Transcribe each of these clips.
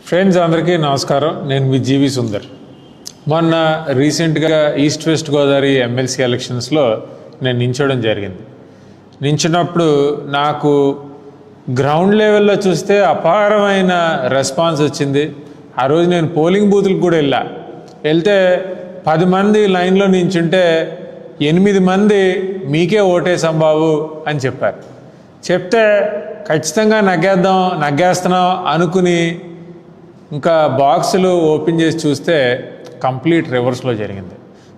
Friends అందరికీ నమస్కారం. నేను మీ జీవి సుందర్. మొన్న రీసెంట్గా ఈస్ట్ వెస్ట్ గోదావరి ఎమ్మెల్సీ ఎలక్షన్స్లో నేను నించోవడం జరిగింది. నించున్నప్పుడు నాకు గ్రౌండ్ లెవెల్లో చూస్తే అపారమైన రెస్పాన్స్ వచ్చింది. ఆ రోజు నేను పోలింగ్ బూత్లకు కూడా వెళ్తే 10 మంది లైన్లో నించుంటే 8 మంది మీకే ఓటేసాం బాబు అని చెప్పారు. చెప్తే ఖచ్చితంగా నగ్గేస్తున్నాం అనుకుని ఇంకా బాక్సులు ఓపెన్ చేసి చూస్తే కంప్లీట్ రివర్స్లో జరిగింది.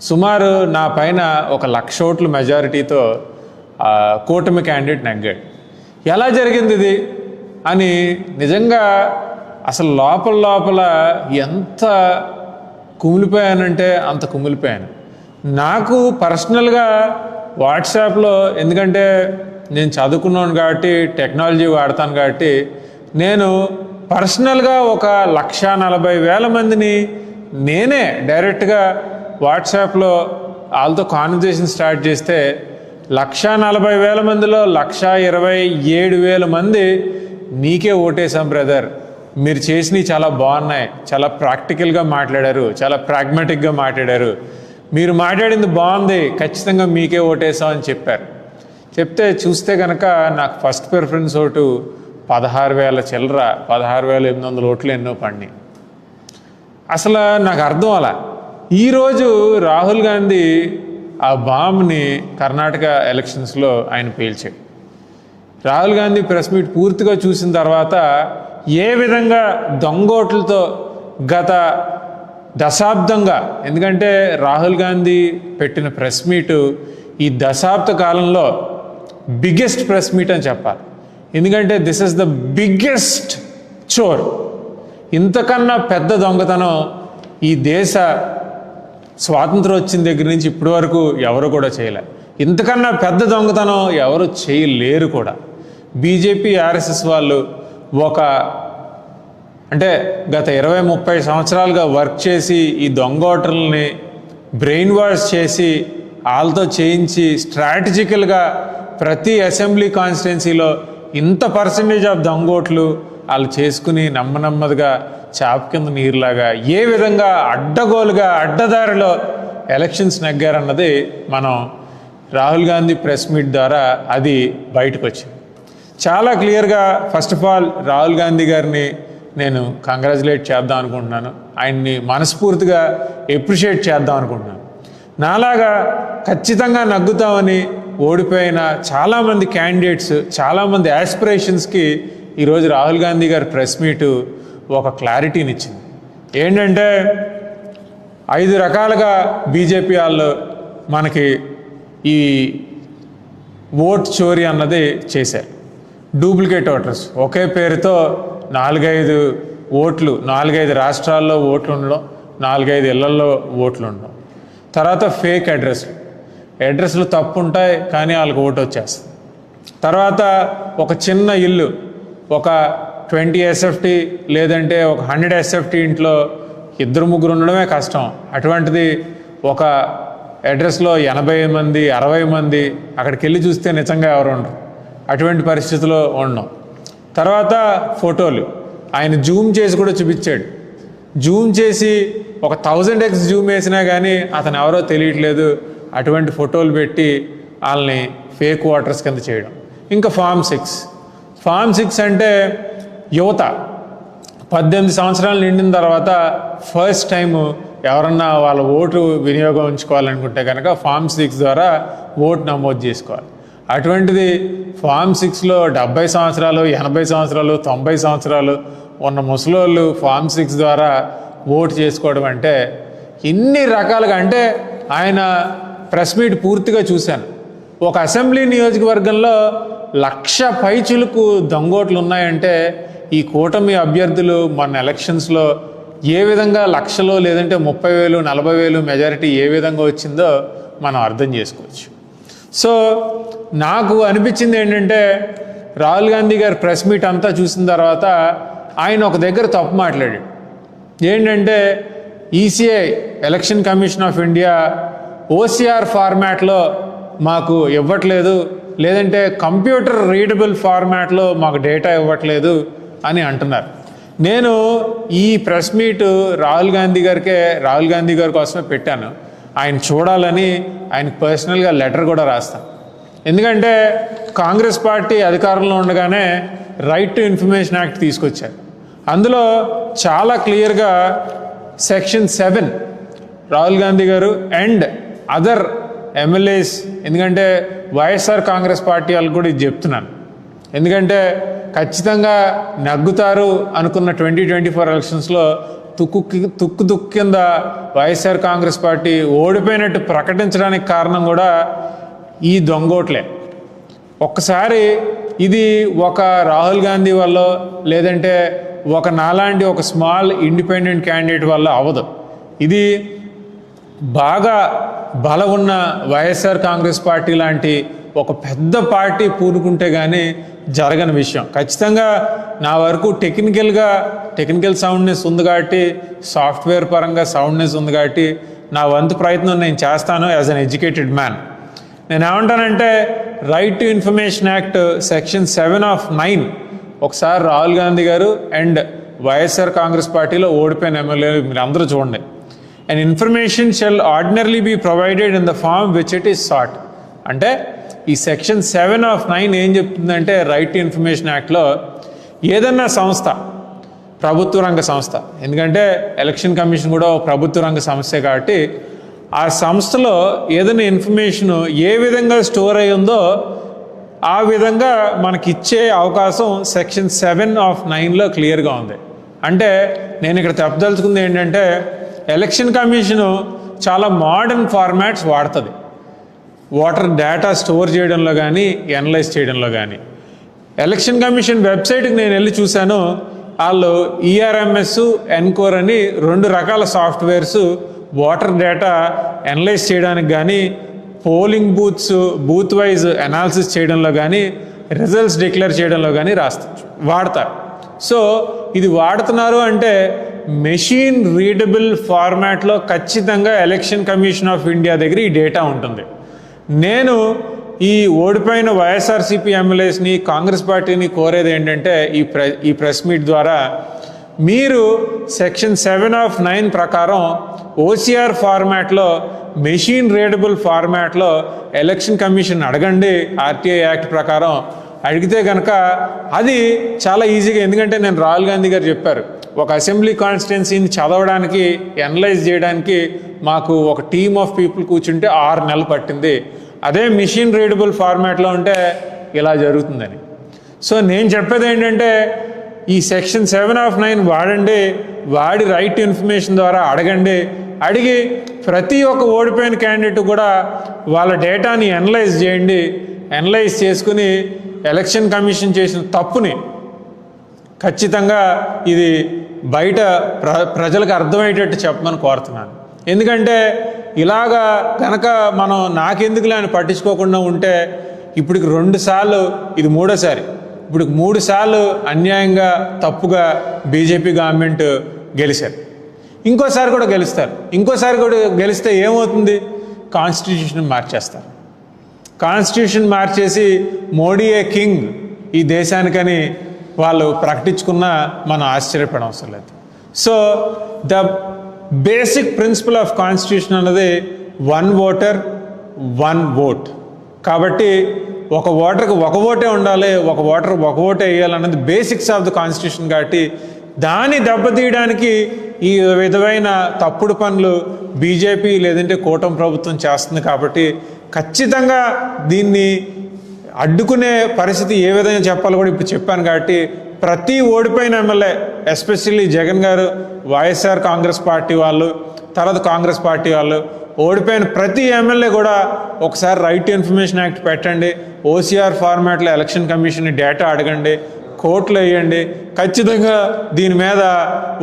సుమారు నా పైన 1,00,000 ఓట్ల మెజారిటీతో కూటమి క్యాండిడేట్ నగ్గాడు. ఎలా జరిగింది ఇది అని నిజంగా అసలు లోపల ఎంత కుమిలిపోయానంటే అంత కుమిలిపోయాను. నాకు పర్సనల్గా వాట్సాప్లో, ఎందుకంటే నేను చదువుకున్నాను కాబట్టి టెక్నాలజీ వాడతాను కాబట్టి, నేను పర్సనల్గా 1,40,000 మందిని నేనే డైరెక్ట్గా వాట్సాప్లో వాళ్ళతో కాన్వర్జేషన్ స్టార్ట్ చేస్తే 1,40,000 మందిలో 1,27,000 మంది నీకే ఓటేసాం బ్రదర్, మీరు చేసినవి చాలా బాగున్నాయి, చాలా ప్రాక్టికల్గా మాట్లాడారు, చాలా ప్రాగ్మాటిక్గా మాట్లాడారు, మీరు మాట్లాడింది బాగుంది, ఖచ్చితంగా మీకే ఓటేసాం అని చెప్పారు. చెప్తే చూస్తే కనుక నాకు ఫస్ట్ ప్రిఫరెన్స్ ఓటు 16,000 చిల్లర, 16,800 ఓట్లు ఎన్నో పడినాయి. అసలు నాకు అర్థం అలా. ఈరోజు రాహుల్ గాంధీ ఆ బాంబ్ని కర్ణాటక ఎలక్షన్స్లో ఆయన పేల్చాడు. రాహుల్ గాంధీ ప్రెస్ మీట్ పూర్తిగా చూసిన తర్వాత ఏ విధంగా దొంగోట్లతో గత దశాబ్దంగా, ఎందుకంటే రాహుల్ గాంధీ పెట్టిన ప్రెస్ మీటు ఈ దశాబ్ద కాలంలో బిగ్గెస్ట్ ప్రెస్ మీట్ అని చెప్పాలి. ఎందుకంటే దిస్ ఇస్ ద బిగ్గెస్ట్ చోర్. ఇంతకన్నా పెద్ద దొంగతనం ఈ దేశ స్వాతంత్రం వచ్చిన దగ్గర నుంచి ఇప్పటి వరకు ఎవరు కూడా చేయలేరు. ఇంతకన్నా పెద్ద దొంగతనం ఎవరు చేయలేరు కూడా. బీజేపీ ఆర్ఎస్ఎస్ వాళ్ళు అంటే గత 20-30 సంవత్సరాలుగా వర్క్ చేసి ఈ దొంగ ఓటర్లని బ్రెయిన్ వాష్ చేసి వాళ్ళతో చేయించి స్ట్రాటజికల్గా ప్రతి అసెంబ్లీ కాన్స్టిట్యున్సీలో ఇంత పర్సంటేజ్ ఆఫ్ దొంగోట్లు వాళ్ళు చేసుకుని నెమ్మదిగా చాప కింద నీరులాగా ఏ విధంగా అడ్డగోలుగా అడ్డదారిలో ఎలక్షన్స్ నెగ్గారన్నది మనం రాహుల్ గాంధీ ప్రెస్ మీట్ ద్వారా అది బయటకు వచ్చింది. చాలా క్లియర్గా first of all Rahul Gandhi గారిని నేను కంగ్రాచులేట్ చేద్దాం అనుకుంటున్నాను. ఆయన్ని మనస్ఫూర్తిగా ఎప్రిషియేట్ చేద్దాం అనుకుంటున్నాను. నాలాగా ఖచ్చితంగా నగ్గుతామని ఓడిపోయిన చాలామంది క్యాండిడేట్స్, చాలామంది యాస్పిరేషన్స్కి ఈరోజు రాహుల్ గాంధీ గారి ప్రెస్ మీటు ఒక క్లారిటీని ఇచ్చింది. ఏంటంటే 5 రకాలుగా బీజేపీ వాళ్ళు మనకి ఈ ఓట్ చోరీ అన్నది చేశారు. డూప్లికేట్ ఓటర్స్, ఒకే పేరుతో 4-5 ఓట్లు, 4-5 రాష్ట్రాల్లో ఓట్లు ఉండడం, 4-5 ఇళ్లలో ఓట్లు ఉండడం. తర్వాత ఫేక్ అడ్రస్లు తప్పు ఉంటాయి కానీ వాళ్ళకి ఓటు వచ్చేస్తుంది. తర్వాత ఒక చిన్న ఇల్లు, ఒక 20 SFT లేదంటే ఒక 100 SFT ఇంట్లో 2-3 ఉండడమే కష్టం. అటువంటిది ఒక అడ్రస్లో 80 మంది 60 మంది, అక్కడికి వెళ్ళి చూస్తే నిజంగా ఎవరు ఉండరు. అటువంటి పరిస్థితిలో ఉండడం. తర్వాత ఫోటోలు ఆయన జూమ్ చేసి కూడా చూపించాడు. జూమ్ చేసి ఒక 1000x జూమ్ వేసినా కానీ అతను ఎవరో తెలియట్లేదు. అటువంటి ఫోటోలు పెట్టి వాళ్ళని ఫేక్ ఓటర్స్ కింద చేయడం. ఇంకా ఫామ్ 6 అంటే యువత 18 సంవత్సరాలు నిండిన తర్వాత ఫస్ట్ టైం ఎవరన్నా వాళ్ళ ఓటు వినియోగించుకోవాలనుకుంటే కనుక ఫామ్ 6 ద్వారా ఓటు నమోదు చేసుకోవాలి. అటువంటిది ఫామ్ 6లో 70 సంవత్సరాలు 80 సంవత్సరాలు 90 సంవత్సరాలు ఉన్న ముసలోళ్ళు ఫామ్ 6 ద్వారా ఓటు చేసుకోవడం అంటే ఇన్ని రకాలుగా. అంటే ఆయన ప్రెస్ మీట్ పూర్తిగా చూశాను. ఒక అసెంబ్లీ నియోజకవర్గంలో 1,00,000 పైచులకు దొంగోట్లు ఉన్నాయంటే ఈ కూటమి అభ్యర్థులు మొన్న ఎలక్షన్స్లో ఏ విధంగా 1,00,000 లేదంటే 30,000 40,000 మెజారిటీ ఏ విధంగా వచ్చిందో మనం అర్థం చేసుకోవచ్చు. సో నాకు అనిపించింది ఏంటంటే రాహుల్ గాంధీ గారి ప్రెస్ మీట్ అంతా చూసిన తర్వాత ఆయన ఒక దగ్గర తప్పు మాట్లాడాడు. ఏంటంటే ECI election commission of India OCR ఫార్మాట్లో మాకు ఇవ్వట్లేదు, లేదంటే కంప్యూటర్ రీడబుల్ ఫార్మాట్లో మాకు డేటా ఇవ్వట్లేదు అని అంటున్నారు. నేను ఈ ప్రెస్ మీట్ రాహుల్ గాంధీ గారి కోసమే పెట్టాను. ఆయన చూడాలని ఆయనకు పర్సనల్గా లెటర్ కూడా రాస్తాను. ఎందుకంటే కాంగ్రెస్ పార్టీ అధికారంలో ఉండగానే రైట్ టు ఇన్ఫర్మేషన్ యాక్ట్ తీసుకొచ్చారు. అందులో చాలా క్లియర్గా సెక్షన్ 7 రాహుల్ గాంధీ గారు అండ్ అదర్ ఎమ్మెల్యేస్, ఎందుకంటే వైఎస్ఆర్ కాంగ్రెస్ పార్టీ వాళ్ళకి కూడా ఇది చెప్తున్నాను, ఎందుకంటే ఖచ్చితంగా నగ్గుతారు అనుకున్న 2024 ఎలక్షన్స్లో తుక్కు కింద వైఎస్ఆర్ కాంగ్రెస్ పార్టీ ఓడిపోయినట్టు ప్రకటించడానికి కారణం కూడా ఈ దొంగోట్లే. ఒక్కసారి ఇది ఒక రాహుల్ గాంధీ వల్ల లేదంటే ఒక నాలాంటి ఒక స్మాల్ ఇండిపెండెంట్ క్యాండిడేట్ వల్ల అవ్వదు. ఇది బాగా బలం ఉన్న వైఎస్ఆర్ కాంగ్రెస్ పార్టీ లాంటి ఒక పెద్ద పార్టీ పూనుకుంటే కానీ జరగని విషయం. ఖచ్చితంగా నా వరకు టెక్నికల్ సౌండ్నెస్ ఉంది కాబట్టి, సాఫ్ట్వేర్ పరంగా సౌండ్నెస్ ఉంది కాబట్టి నా వంతు ప్రయత్నం నేను చేస్తాను యాజ్ అన్ ఎడ్యుకేటెడ్ మ్యాన్. నేను ఏమంటానంటే right to information act section 7/9 ఒకసారి రాహుల్ గాంధీ గారు అండ్ వైఎస్ఆర్ కాంగ్రెస్ పార్టీలో ఓడిపోయిన ఎమ్మెల్యేలు మీరు అందరూ చూడండి. And information shall ordinarily be provided in the form which it is sought. అంటే ఈ సెక్షన్ 7/9 ఏం చెప్తుందంటే రైట్ టు ఇన్ఫర్మేషన్ యాక్ట్లో ఏదన్నా సంస్థ, ప్రభుత్వ రంగ సంస్థ, ఎందుకంటే ఎలక్షన్ కమిషన్ కూడా ప్రభుత్వ రంగ సంస్థే కాబట్టి ఆ సంస్థలో ఏదైనా ఇన్ఫర్మేషన్ ఏ విధంగా స్టోర్ అయి ఉందో ఆ విధంగా మనకిచ్చే అవకాశం సెక్షన్ 7/9లో క్లియర్గా ఉంది. అంటే నేను ఇక్కడ చెప్పదలుచుకుంది ఏంటంటే ఎలక్షన్ కమిషను చాలా మోడర్న్ ఫార్మాట్స్ వాడుతుంది ఓటర్ డేటా స్టోర్ చేయడంలో కానీ ఎనలైజ్ చేయడంలో కానీ. ఎలక్షన్ కమిషన్ వెబ్సైట్కి నేను వెళ్ళి చూశాను, వాళ్ళు ఈఆర్ఎంఎస్, ఎన్కోర్ అని 2 రకాల సాఫ్ట్వేర్స్ ఓటర్ డేటా ఎనలైజ్ చేయడానికి కానీ, పోలింగ్ బూత్ వైజ్ అనాలిసిస్ చేయడంలో కానీ, రిజల్ట్స్ డిక్లేర్ చేయడంలో కానీ వాడతారు. సో ఇది వాడుతున్నారు అంటే మెషిన్ రీడబుల్ ఫార్మాట్లో ఖచ్చితంగా ఎలక్షన్ కమిషన్ ఆఫ్ ఇండియా దగ్గర ఈ డేటా ఉంటుంది. నేను ఈ ఓడిపోయిన వైఎస్ఆర్సీపీ ఎమ్మెల్యేస్ని, కాంగ్రెస్ పార్టీని కోరేది ఏంటంటే ఈ ప్రెస్ మీట్ ద్వారా మీరు సెక్షన్ 7/9 ప్రకారం ఓసీఆర్ ఫార్మాట్లో, మెషిన్ రీడబుల్ ఫార్మాట్లో ఎలక్షన్ కమిషన్ అడగండి. ఆర్టీఐ యాక్ట్ ప్రకారం అడిగితే కనుక అది చాలా ఈజీగా, ఎందుకంటే నేను రాహుల్ గాంధీ గారు చెప్పారు, ఒక అసెంబ్లీ కాన్స్టిట్యున్సీని చదవడానికి, ఎనలైజ్ చేయడానికి మాకు ఒక టీమ్ ఆఫ్ పీపుల్ కూర్చుంటే 6 నెలలు పట్టింది. అదే మిషన్ రీడబుల్ ఫార్మాట్లో ఉంటే ఇలా జరుగుతుందని. సో నేను చెప్పేది ఏంటంటే ఈ సెక్షన్ 7/9 వాడండి, వాడి రైట్ ఇన్ఫర్మేషన్ ద్వారా అడగండి. అడిగి ప్రతి ఒక్క ఓడిపోయిన క్యాండిడేట్ కూడా వాళ్ళ డేటాని ఎనలైజ్ చేయండి. ఎనలైజ్ చేసుకుని ఎలక్షన్ కమిషన్ చేసిన తప్పుని ఖచ్చితంగా ఇది బయట ప్రజలకు అర్థమయ్యేటట్టు చెప్పమని కోరుతున్నాను. ఎందుకంటే ఇలాగా కనుక మనం నాకెందుకులే అని పట్టించుకోకుండా ఉంటే ఇప్పటికి 2 సార్లు, ఇది 3వ సారి, ఇప్పుడు 3 సార్లు అన్యాయంగా తప్పుగా బీజేపీ గవర్నమెంట్ గెలిచారు. ఇంకోసారి కూడా గెలుస్తారు. ఇంకోసారి కూడా గెలిస్తే ఏమవుతుంది? కాన్స్టిట్యూషన్ మార్చేస్తారు. కాన్స్టిట్యూషన్ మార్చేసి మోడీయే కింగ్ ఈ దేశానికని వాళ్ళు ప్రకటించుకున్న మనం ఆశ్చర్యపడవసరం లేదు. So the basic principle of constitution అన్నది 1 ఓటర్ 1 ఓట్. కాబట్టి ఒక ఓటర్కి 1 ఓటే ఉండాలి, ఒక ఓటర్ 1 ఓటే వేయాలన్నది బేసిక్స్ ఆఫ్ ద కాన్స్టిట్యూషన్. కాబట్టి దాన్ని దెబ్బతీయడానికి ఈ విధమైన తప్పుడు పనులు బీజేపీ లేదంటే కూటమి ప్రభుత్వం చేస్తుంది. కాబట్టి ఖచ్చితంగా దీన్ని అడ్డుకునే పరిస్థితి ఏ విధంగా చెప్పాలో కూడా ఇప్పుడు చెప్పాను. కాబట్టి ప్రతి ఓడిపోయిన ఎమ్మెల్యే, ఎస్పెషల్లీ జగన్ గారు, వైఎస్ఆర్ కాంగ్రెస్ పార్టీ వాళ్ళు, తర్వాత కాంగ్రెస్ పార్టీ వాళ్ళు, ఓడిపోయిన ప్రతి ఎమ్మెల్యే కూడా ఒకసారి రైట్ టు ఇన్ఫర్మేషన్ యాక్ట్ పెట్టండి. ఓసీఆర్ ఫార్మాట్లో ఎలక్షన్ కమిషన్ డేటా అడగండి, కోర్టులో వేయండి. ఖచ్చితంగా దీని మీద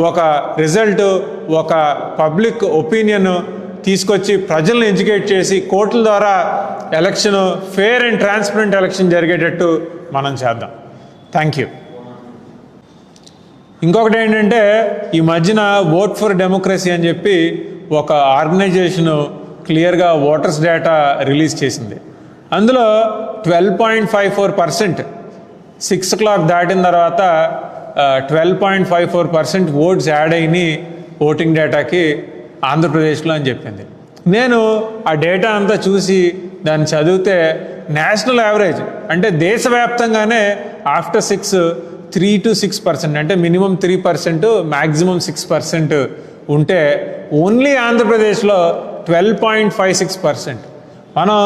ఒక రిజల్ట్, ఒక పబ్లిక్ ఒపీనియన్ తీసుకొచ్చి ప్రజలను ఎడ్యుకేట్ చేసి కోర్టుల ద్వారా election fair and transparent election జరిగేటట్టు మనం చేద్దాం. Thank you. ఇంకొకటి ఏంటంటే ఈ మధ్యన ఓట్ ఫర్ డెమోక్రసీ అని చెప్పి ఒక ఆర్గనైజేషను క్లియర్గా ఓటర్స్ డేటా రిలీజ్ చేసింది. అందులో 12.54% 6 o'clock దాటిన తర్వాత 12.54% ఓట్స్ యాడ్ అయినాయి ఓటింగ్ డేటాకి ఆంధ్రప్రదేశ్లో అని చెప్పింది. నేను ఆ డేటా అంతా చూసి దాన్ని చదివితే నేషనల్ యావరేజ్ అంటే దేశవ్యాప్తంగానే ఆఫ్టర్ 3 to 6% అంటే మినిమం 3%, మ్యాక్సిమం 6% ఉంటే ఓన్లీ ఆంధ్రప్రదేశ్లో 12.56%. మనం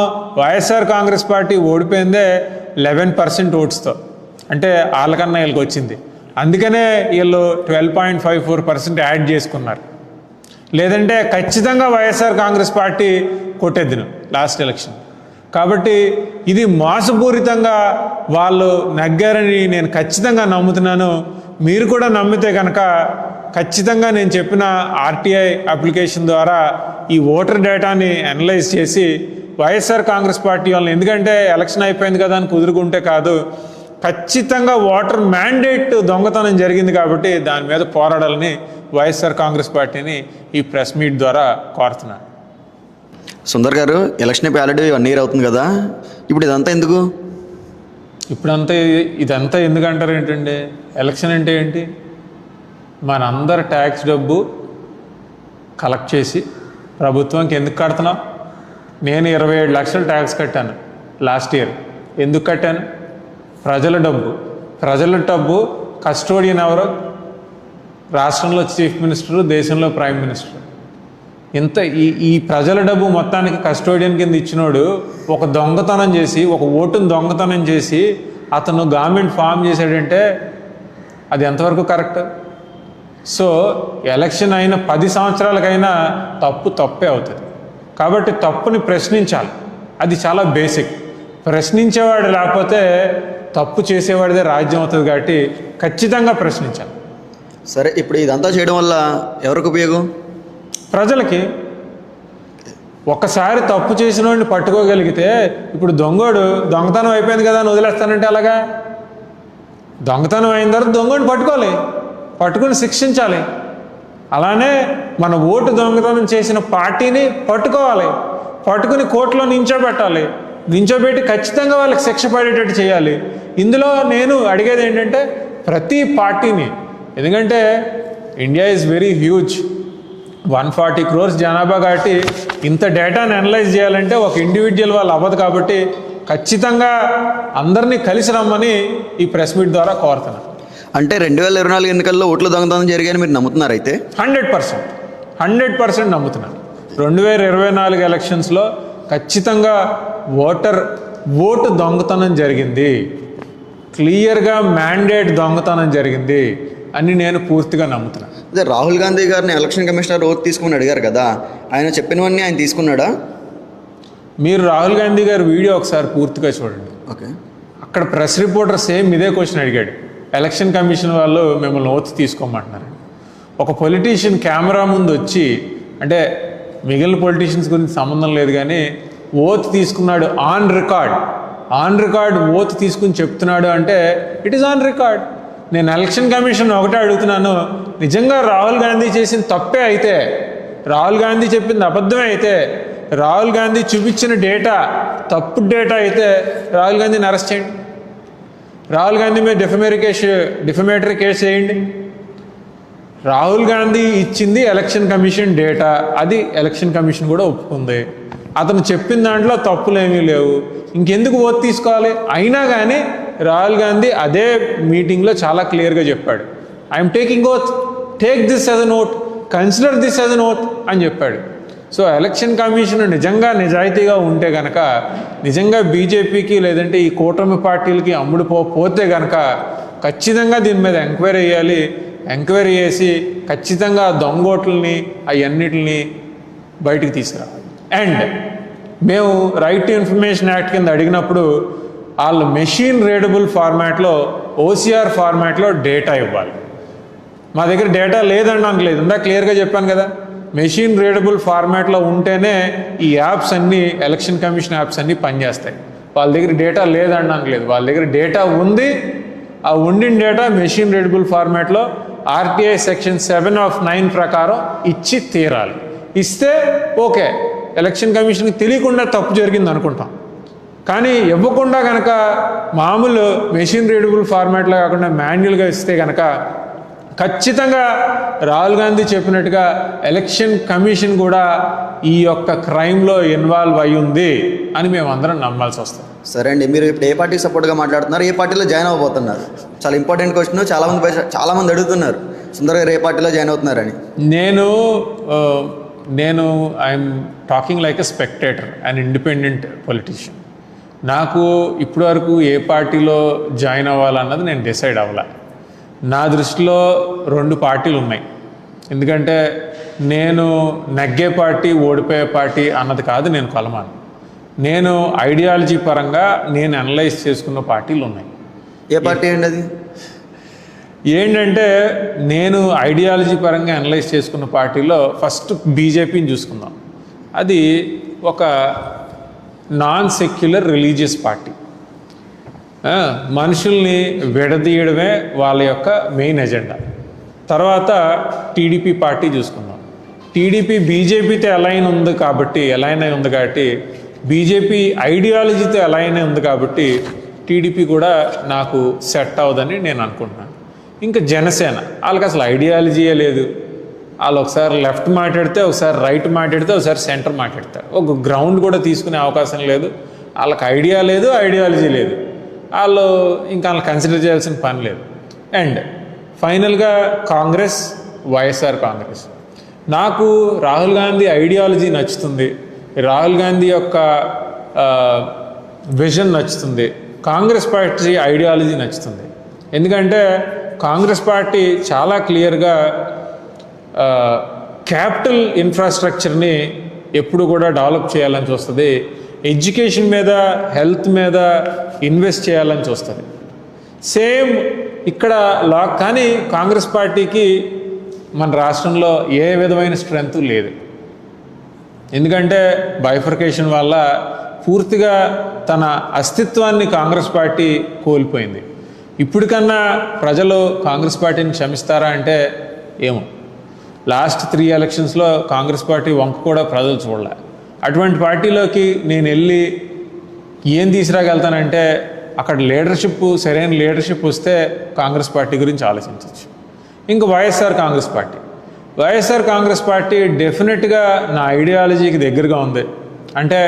వైఎస్ఆర్ కాంగ్రెస్ పార్టీ ఓడిపోయిందే 11% ఓట్స్తో, అంటే వాళ్ళకన్నా వీళ్ళకి వచ్చింది. అందుకనే వీళ్ళు 12.54% యాడ్ చేసుకున్నారు. లేదంటే ఖచ్చితంగా వైఎస్ఆర్ కాంగ్రెస్ పార్టీ కొట్టేద్దును లాస్ట్ ఎలక్షన్. కాబట్టి ఇది మోసపూరితంగా వాళ్ళు నగ్గారని నేను ఖచ్చితంగా నమ్ముతున్నాను. మీరు కూడా నమ్మితే కనుక ఖచ్చితంగా నేను చెప్పిన ఆర్టీఐ అప్లికేషన్ ద్వారా ఈ ఓటర్ డేటాని అనలైజ్ చేసి వైఎస్ఆర్ కాంగ్రెస్ పార్టీ వాళ్ళని, ఎందుకంటే ఎలక్షన్ అయిపోయింది కదా అని కుదురుకుంటే కాదు, ఖచ్చితంగా ఓటర్ మ్యాండేట్ దొంగతనం జరిగింది కాబట్టి దాని మీద పోరాడాలని వైఎస్ఆర్ కాంగ్రెస్ పార్టీని ఈ ప్రెస్ మీట్ ద్వారా కోరుతున్నాను. సుందర్ గారు, ఎలక్షన్ అయిపోయి ఆల్రెడీ 1 year అవుతుంది కదా, ఇప్పుడు ఇదంతా ఎందుకు? ఇదంతా ఎందుకంటారు ఏంటండి? ఎలక్షన్ అంటే ఏంటి? మనందరు ట్యాక్స్ డబ్బు కలెక్ట్ చేసి ప్రభుత్వానికి ఎందుకు కడుతున్నాం? నేను 27 లక్షలు ట్యాక్స్ కట్టాను లాస్ట్ ఇయర్. ఎందుకు కట్టాను? ప్రజల డబ్బు కస్టోడియన్ ఎవరు? రాష్ట్రంలో చీఫ్ మినిస్టరు, దేశంలో ప్రైమ్ మినిస్టర్. ఈ ప్రజల డబ్బు మొత్తానికి కస్టోడియన్ కింద ఇచ్చినోడు ఒక దొంగతనం చేసి, ఒక ఓటును దొంగతనం చేసి అతను గవర్నమెంట్ ఫామ్ చేశాడంటే అది ఎంతవరకు కరెక్ట్? సో ఎలక్షన్ అయిన 10 సంవత్సరాలకైనా తప్పే అవుతుంది. కాబట్టి తప్పుని ప్రశ్నించాలి, అది చాలా బేసిక్. ప్రశ్నించేవాడు లేకపోతే తప్పు చేసేవాడిదే రాజ్యం అవుతుంది. కాబట్టి ఖచ్చితంగా ప్రశ్నించాలి. సరే, ఇప్పుడు ఇదంతా చేయడం వల్ల ఎవరికి ఉపయోగం? ప్రజలకి. ఒక్కసారి తప్పు చేసిన వాడిని పట్టుకోగలిగితే, ఇప్పుడు దొంగతనం అయిపోయింది కదా అని వదిలేస్తానంటే అలాగా? దొంగతనం అయిన తర్వాత దొంగని పట్టుకుని శిక్షించాలి. అలానే మన ఓటు దొంగతనం చేసిన పార్టీని పట్టుకుని కోర్టులో నించోబెట్టి ఖచ్చితంగా వాళ్ళకి శిక్ష పడేటట్టు చేయాలి. ఇందులో నేను అడిగేది ఏంటంటే ప్రతి పార్టీని, ఎందుకంటే India is very huge, 140 crores జనాభా కాబట్టి ఇంత డేటాను అనలైజ్ చేయాలంటే ఒక ఇండివిజువల్ వాళ్ళు అవ్వదు. కాబట్టి ఖచ్చితంగా అందరినీ కలిసి రమ్మని ఈ ప్రెస్ మీట్ ద్వారా కోరుతున్నాను. అంటే 2024 ఎన్నికల్లో ఓట్ల దొంగతనం జరిగాయని మీరు నమ్ముతున్నారు? అయితే 100% నమ్ముతున్నాను. 2024 ఎలక్షన్స్లో ఖచ్చితంగా ఓటు దొంగతనం జరిగింది, క్లియర్గా మ్యాండేట్ దొంగతనం జరిగింది అని నేను పూర్తిగా నమ్ముతున్నాను. అదే రాహుల్ గాంధీ గారిని ఎలక్షన్ కమిషనర్ ఓటు తీసుకుని అడిగారు కదా, ఆయన చెప్పినవన్నీ ఆయన తీసుకున్నాడా? మీరు రాహుల్ గాంధీ గారి వీడియో ఒకసారి పూర్తిగా చూడండి. ఓకే. అక్కడ ప్రెస్ రిపోర్టర్ సేమ్ ఇదే క్వశ్చన్ అడిగాడు. ఎలక్షన్ కమిషన్ వాళ్ళు మిమ్మల్ని ఓత్ తీసుకోమంటున్నారు. ఒక పొలిటీషియన్ కెమెరా ముందు వచ్చి, అంటే మిగిలిన పొలిటీషియన్స్ గురించి సంబంధం లేదు కానీ ఓత్ తీసుకున్నాడు, ఆన్ రికార్డ్ ఓత్ తీసుకుని చెప్తున్నాడు అంటే ఇట్ ఈస్ ఆన్ రికార్డ్. నేను ఎలక్షన్ కమిషన్ ఒకటే అడుగుతున్నాను, నిజంగా రాహుల్ గాంధీ చేసిన తప్పే అయితే, రాహుల్ గాంధీ చెప్పింది అబద్ధమే అయితే, రాహుల్ గాంధీ చూపించిన డేటా తప్పు డేటా అయితే రాహుల్ గాంధీని అరెస్ట్ చేయండి. రాహుల్ గాంధీ మీద డిఫమేటరీ కేసు వేయండి. రాహుల్ గాంధీ ఇచ్చింది ఎలక్షన్ కమిషన్ డేటా, అది ఎలక్షన్ కమిషన్ కూడా ఒప్పుకుంది. అతను చెప్పిన దాంట్లో తప్పులేమీ లేవు, ఇంకెందుకు ఓత్ తీసుకోవాలి? అయినా కానీ రాహుల్ గాంధీ అదే మీటింగ్లో చాలా క్లియర్గా చెప్పాడు, I'm taking oath, take this as an oath, consider this as an oath అని చెప్పాడు. సో ఎలక్షన్ కమిషన్ నిజంగా నిజాయితీగా ఉంటే కనుక, నిజంగా బీజేపీకి లేదంటే ఈ కూటమి పార్టీలకి పోతే కనుక ఖచ్చితంగా దీని మీద ఎంక్వైరీ చేయాలి. ఎంక్వైరీ చేసి ఖచ్చితంగా దొంగోట్లని అవన్నిటిని బయటికి తీసుకురావాలి. అండ్ మేము రైట్ టు ఇన్ఫర్మేషన్ యాక్ట్ కింద అడిగినప్పుడు వాళ్ళు మెషిన్ రీడబుల్ ఫార్మాట్లో, ఓసీఆర్ ఫార్మాట్లో డేటా ఇవ్వాలి. మా దగ్గర డేటా లేదనడానికి లేదు, ఇందా క్లియర్గా చెప్పాను కదా, మెషిన్ రీడబుల్ ఫార్మాట్లో ఉంటేనే ఈ యాప్స్ అన్నీ, ఎలక్షన్ కమిషన్ యాప్స్ అన్నీ పనిచేస్తాయి. వాళ్ళ దగ్గర డేటా లేదనడానికి లేదు, వాళ్ళ దగ్గర డేటా ఉంది. ఆ ఉండిన డేటా మెషిన్ రీడబుల్ ఫార్మాట్లో ఆర్టీఐ సెక్షన్ 7/9 ప్రకారం ఇచ్చి తీరాలి. ఇస్తే ఓకే, ఎలక్షన్ కమిషన్కి తెలియకుండా తప్పు జరిగింది అనుకుంటాం. కానీ ఇవ్వకుండా కనుక మామూలు మెషిన్ రీడబుల్ ఫార్మాట్లో కాకుండా మాన్యువల్గా ఇస్తే కనుక ఖచ్చితంగా రాహుల్ గాంధీ చెప్పినట్టుగా ఎలక్షన్ కమిషన్ కూడా ఈ యొక్క క్రైమ్లో ఇన్వాల్వ్ అయి ఉంది అని మేము అందరం నమ్మాల్సి వస్తుంది. సరే అండి, మీరు ఇప్పుడు ఏ పార్టీకి సపోర్ట్గా మాట్లాడుతున్నారు, ఏ పార్టీలో జాయిన్ అవ్వబోతున్నారు? చాలా ఇంపార్టెంట్ క్వశ్చన్. చాలామంది అడుగుతున్నారు సుందర్ గారు ఏ పార్టీలో జాయిన్ అవుతున్నారని. నేను I'm talking like a spectator and independent politician. నాకు ఇప్పటివరకు ఏ పార్టీలో జాయిన్ అవ్వాలన్నది నేను డిసైడ్ అవ్వాల. నా దృష్టిలో 2 పార్టీలు ఉన్నాయి. ఎందుకంటే నేను నెగ్గే పార్టీ ఓడిపోయే పార్టీ అన్నది కాదు నేను కొలమాను. నేను ఐడియాలజీ పరంగా నేను అనలైజ్ చేసుకున్న పార్టీలు ఉన్నాయి. ఏ పార్టీ అండి అది? ఏంటంటే నేను ఐడియాలజీ పరంగా అనలైజ్ చేసుకున్న పార్టీలో ఫస్ట్ బీజేపీని చూసుకుందాం. అది ఒక నాన్ సెక్యులర్ రిలీజియస్ పార్టీ. మనుషుల్ని విడదీయడమే వాళ్ళ యొక్క మెయిన్ ఎజెండా. తర్వాత టీడీపీ పార్టీ చూసుకుందాం. టీడీపీ బీజేపీతో అలైన్ ఉంది కాబట్టి బీజేపీ ఐడియాలజీతో అలైన్ ఉంది కాబట్టి టీడీపీ కూడా నాకు సెట్ అవ్వదని నేను అనుకుంటున్నాను. ఇంకా జనసేన, వాళ్ళకి అసలు ఐడియాలజీయే లేదు. వాళ్ళు ఒకసారి లెఫ్ట్ మాట్లాడితే, ఒకసారి రైట్ మాట్లాడితే, ఒకసారి సెంటర్ మాట్లాడతారు. ఒక గ్రౌండ్ కూడా తీసుకునే అవకాశం లేదు. వాళ్ళకి ఐడియా లేదు, ఐడియాలజీ లేదు. వాళ్ళని కన్సిడర్ చేయాల్సిన పని లేదు. అండ్ ఫైనల్గా కాంగ్రెస్, వైఎస్ఆర్ కాంగ్రెస్. నాకు రాహుల్ గాంధీ ఐడియాలజీ నచ్చుతుంది, రాహుల్ గాంధీ యొక్క విజన్ నచ్చుతుంది, కాంగ్రెస్ పార్టీ ఐడియాలజీ నచ్చుతుంది. ఎందుకంటే కాంగ్రెస్ పార్టీ చాలా క్లియర్గా క్యాపిటల్ ఇన్ఫ్రాస్ట్రక్చర్ని ఎప్పుడు కూడా డెవలప్ చేయాలని చూస్తుంది. ఎడ్యుకేషన్ మీద, హెల్త్ మీద ఇన్వెస్ట్ చేయాలని చూస్తుంది. సేమ్ ఇక్కడ కానీ కాంగ్రెస్ పార్టీకి మన రాష్ట్రంలో ఏ విధమైన స్ట్రెంగ్త్ లేదు. ఎందుకంటే బైఫర్కేషన్ వల్ల పూర్తిగా తన అస్తిత్వాన్ని కాంగ్రెస్ పార్టీ కోల్పోయింది. ఇప్పటికన్నా ప్రజలు కాంగ్రెస్ పార్టీని క్షమిస్తారా అంటే ఏమో. లాస్ట్ 3 ఎలక్షన్స్లో కాంగ్రెస్ పార్టీ వంక కూడా ప్రజలు చూడలే. అటువంటి పార్టీలోకి నేను వెళ్ళి ఏం తీసుకురాగలుగుతానంటే అక్కడ సరైన లీడర్షిప్ వస్తే కాంగ్రెస్ పార్టీ గురించి ఆలోచించవచ్చు. ఇంకా వైఎస్ఆర్ కాంగ్రెస్ పార్టీ డెఫినెట్గా నా ఐడియాలజీకి దగ్గరగా ఉంది. అంటే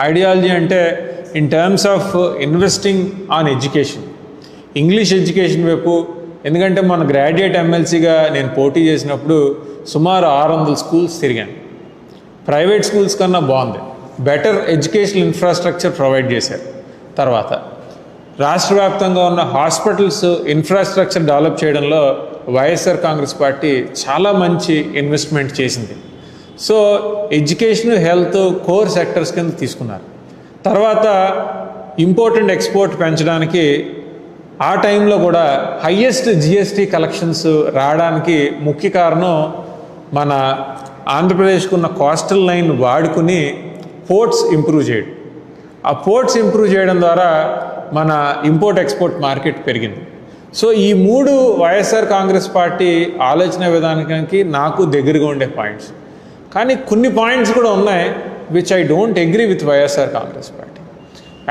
ఐడియాలజీ అంటే in terms of investing on education, English education వైపు. ఎందుకంటే మన గ్రాడ్యుయేట్ ఎమ్మెల్సీగా నేను పోటీ చేసినప్పుడు సుమారు 600 స్కూల్స్ తిరిగాను. ప్రైవేట్ స్కూల్స్ కన్నా బాగుంది, బెటర్ ఎడ్యుకేషనల్ ఇన్ఫ్రాస్ట్రక్చర్ ప్రొవైడ్ చేశారు. తర్వాత రాష్ట్ర వ్యాప్తంగా ఉన్న హాస్పిటల్స్ ఇన్ఫ్రాస్ట్రక్చర్ డెవలప్ చేయడంలో వైఎస్ఆర్ కాంగ్రెస్ పార్టీ చాలా మంచి ఇన్వెస్ట్మెంట్ చేసింది. So education, health core sectors కింద తీసుకున్నారు. తర్వాత ఇంపోర్ట్ అండ్ ఎక్స్పోర్ట్ పెంచడానికి ఆ టైంలో కూడా హయ్యెస్ట్ జిఎస్టీ కలెక్షన్స్ రావడానికి ముఖ్య కారణం మన ఆంధ్రప్రదేశ్కు ఉన్న కోస్టల్ లైన్ వాడుకుని పోర్ట్స్ ఇంప్రూవ్ చేయడం. ఆ పోర్ట్స్ ఇంప్రూవ్ చేయడం ద్వారా మన ఇంపోర్ట్ ఎక్స్పోర్ట్ మార్కెట్ పెరిగింది. సో ఈ 3 వైఎస్ఆర్ కాంగ్రెస్ పార్టీ ఆలోచన విధానానికి నాకు దగ్గరగా ఉండే పాయింట్స్. కానీ కొన్ని పాయింట్స్ కూడా ఉన్నాయి which I don't agree with YSR Congress party.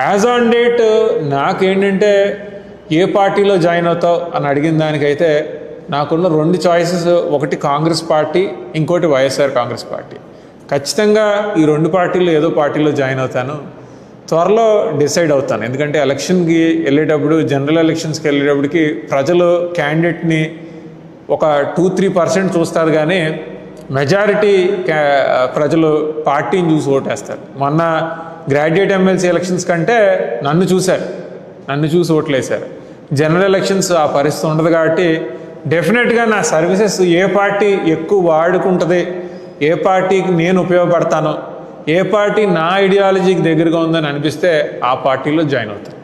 As on date నాకేంటంటే ఏ పార్టీలో జాయిన్ అవుతావు అని అడిగిన దానికైతే నాకున్న 2 చాయిసెస్, ఒకటి కాంగ్రెస్ పార్టీ, ఇంకోటి వైఎస్ఆర్ కాంగ్రెస్ పార్టీ. ఖచ్చితంగా ఈ 2 పార్టీలు ఏదో పార్టీలో జాయిన్ అవుతాను, త్వరలో డిసైడ్ అవుతాను. ఎందుకంటే ఎలక్షన్కి వెళ్ళేటప్పుడు, జనరల్ ఎలక్షన్స్కి వెళ్ళేటప్పటికి ప్రజలు క్యాండిడేట్ని ఒక 2-3% చూస్తారు, కానీ మెజారిటీ ప్రజలు పార్టీని చూసి ఓటేస్తారు. మొన్న గ్రాడ్యుయేట్ ఎమ్మెల్సీ ఎలక్షన్స్ కంటే నన్ను చూసి ఓట్లేశారు. జనరల్ ఎలక్షన్స్ ఆ పరిస్థితి ఉండదు కాబట్టి డెఫినెట్గా నా సర్వీసెస్ ఏ పార్టీ ఎక్కువ వాడుకుంటుంది, ఏ పార్టీకి నేను ఉపయోగపడతానో, ఏ పార్టీ నా ఐడియాలజీకి దగ్గరగా ఉందని అనిపిస్తే ఆ పార్టీలో జాయిన్ అవుతాను.